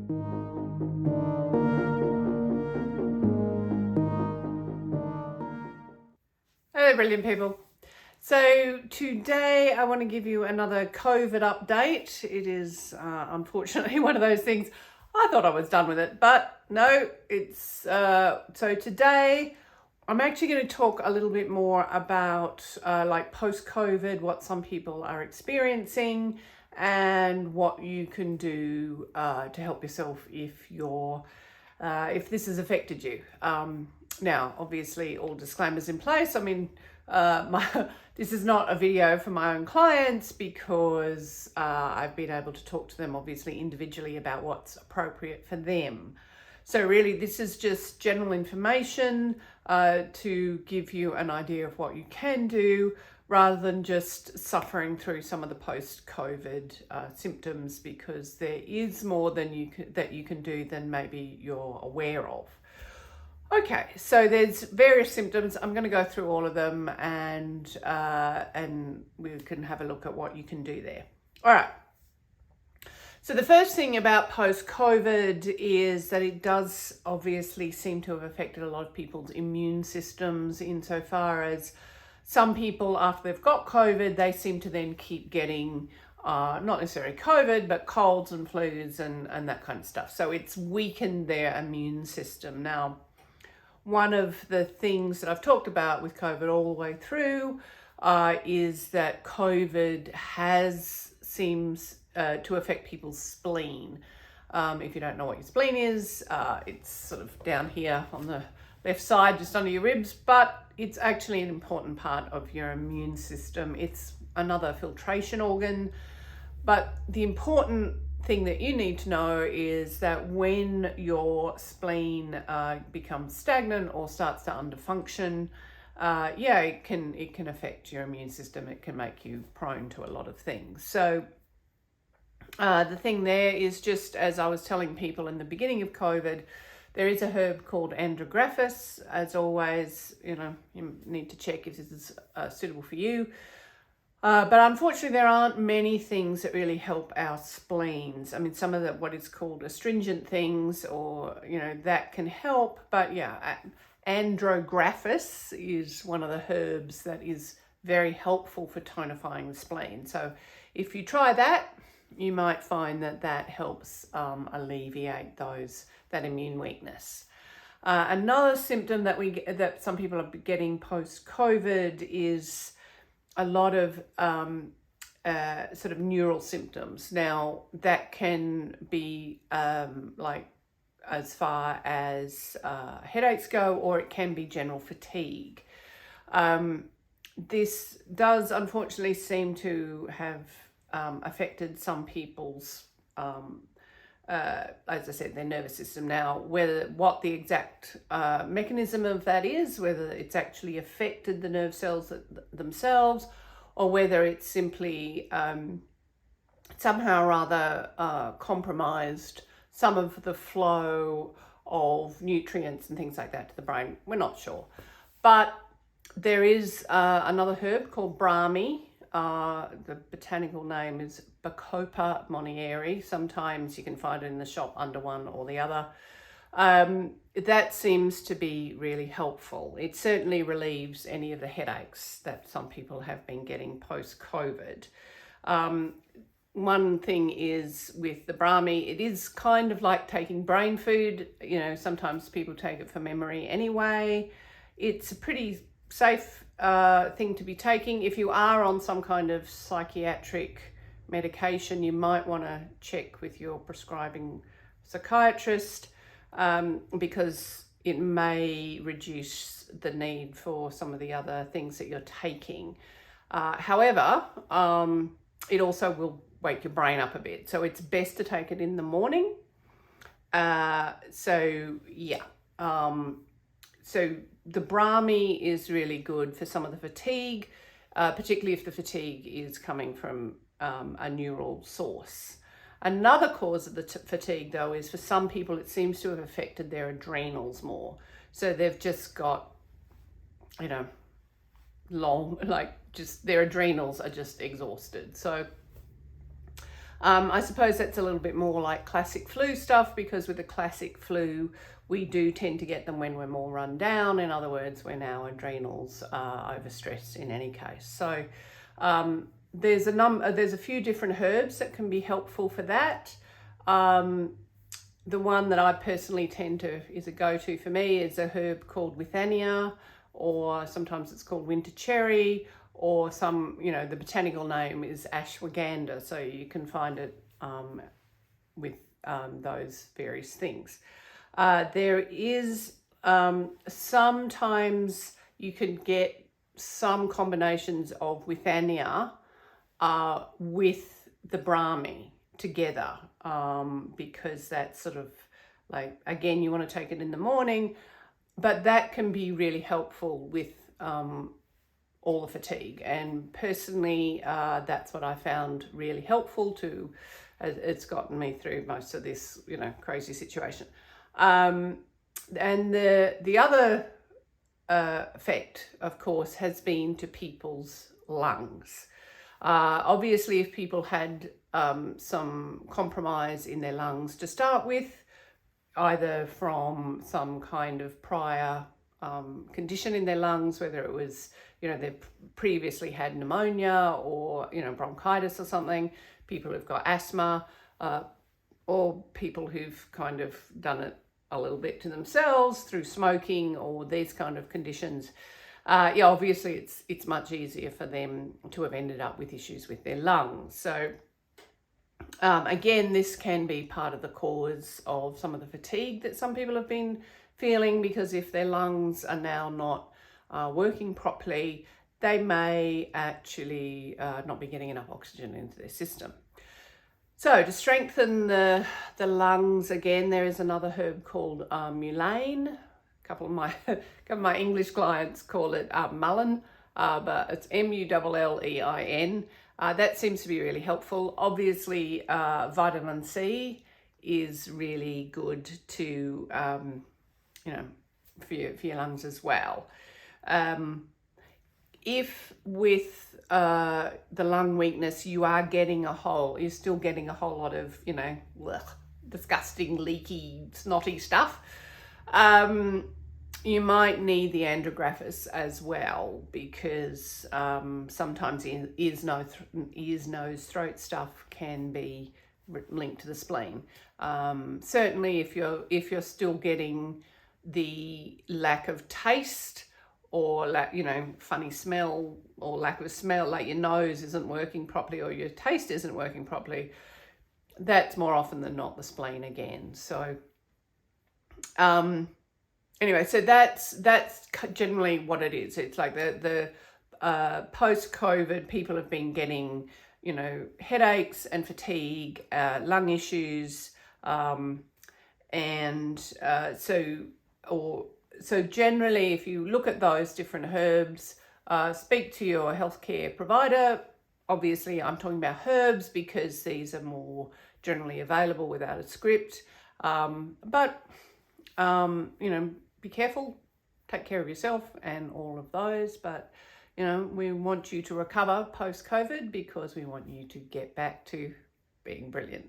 Hello, brilliant people. So today I want to give you another COVID update. It is unfortunately one of those things. I thought I was done with it, but no, it's so today I'm actually going to talk a little bit more about like post-COVID, what some people are experiencing, and what you can do to help yourself if this has affected you. Now, obviously, all disclaimers in place. I mean, this is not a video for my own clients because I've been able to talk to them obviously individually about what's appropriate for them. So really, this is just general information to give you an idea of what you can do rather than just suffering through some of the post-COVID symptoms, because there is more than that you can do than maybe you're aware of. Okay, so there's various symptoms. I'm going to go through all of them and we can have a look at what you can do there. All right. So the first thing about post-COVID is that it does obviously seem to have affected a lot of people's immune systems, insofar as some people, after they've got COVID, they seem to then keep getting not necessarily COVID, but colds and flus and that kind of stuff. So it's weakened their immune system. Now, one of the things that I've talked about with COVID all the way through is that COVID seems to affect people's spleen. If you don't know what your spleen is, it's sort of down here on the left side, just under your ribs, but it's actually an important part of your immune system. It's another filtration organ, but the important thing that you need to know is that when your spleen becomes stagnant or starts to underfunction, it can affect your immune system. It can make you prone to a lot of things. So the thing there is, just as I was telling people in the beginning of COVID, there is a herb called andrographis. As always, you need to check if this is suitable for you. But unfortunately, there aren't many things that really help our spleens. I mean, some of what is called astringent things, or, that can help. But yeah, andrographis is one of the herbs that is very helpful for tonifying the spleen. So if you try that, you might find that helps alleviate that immune weakness. Another symptom that some people are getting post-COVID is a lot of sort of neural symptoms. Now, that can be like as far as headaches go, or it can be general fatigue. This does unfortunately seem to have affected some people's, as I said, their nervous system. Now, what the exact mechanism of that is, whether it's actually affected the nerve cells themselves, or whether it's simply somehow or other compromised some of the flow of nutrients and things like that to the brain, we're not sure. But there is another herb called Brahmi. The botanical name is Bacopa monnieri. Sometimes you can find it in the shop under one or the other. That seems to be really helpful. It certainly relieves any of the headaches that some people have been getting post-COVID. One thing is with the Brahmi, it is kind of like taking brain food. Sometimes people take it for memory anyway. It's a pretty safe thing to be taking. If you are on some kind of psychiatric medication, you might want to check with your prescribing psychiatrist, because it may reduce the need for some of the other things that you're taking. However, it also will wake your brain up a bit, so it's best to take it in the morning. So the Brahmi is really good for some of the fatigue, particularly if the fatigue is coming from a neural source. Another cause of the fatigue, though, is for some people it seems to have affected their adrenals more. So they've just got, their adrenals are just exhausted. So I suppose that's a little bit more like classic flu stuff, because with the classic flu, we do tend to get them when we're more run down. In other words, when our adrenals are overstressed in any case. So there's a few different herbs that can be helpful for that. The one that I personally is a go-to for me is a herb called Withania, or sometimes it's called winter cherry, or the botanical name is ashwagandha. So you can find it with those various things. There is sometimes you can get some combinations of Withania with the Brahmi together, because that's sort of like, again, you want to take it in the morning, but that can be really helpful with all the fatigue. And personally, that's what I found really helpful too. It's gotten me through most of this, crazy situation. And the other effect, of course, has been to people's lungs. Obviously, if people had some compromise in their lungs to start with, either from some kind of prior condition in their lungs, whether it was, they've previously had pneumonia or, bronchitis or something, people who've got asthma, or people who've kind of done it a little bit to themselves through smoking or these kind of conditions. Obviously it's much easier for them to have ended up with issues with their lungs. So again, this can be part of the cause of some of the fatigue that some people have been feeling, because if their lungs are now not working properly, they may actually not be getting enough oxygen into their system. So to strengthen the lungs, again, there is another herb called mullein. A couple of my English clients call it mullein, but it's mullein. That seems to be really helpful. Obviously, vitamin C is really good to, for your lungs as well. If with the lung weakness you are you're still getting a whole lot of, disgusting, leaky, snotty stuff, you might need the andrographis as well, because sometimes ears, nose, throat stuff can be linked to the spleen. Certainly if you're still getting the lack of taste, or funny smell, or lack of smell, like your nose isn't working properly or your taste isn't working properly, that's more often than not the spleen again. So anyway, so that's generally what it is. It's like the post-COVID, people have been getting, headaches and fatigue, lung issues, so generally, if you look at those different herbs, speak to your healthcare provider. Obviously, I'm talking about herbs because these are more generally available without a script. But be careful, take care of yourself and all of those. But, we want you to recover post-COVID, because we want you to get back to being brilliant.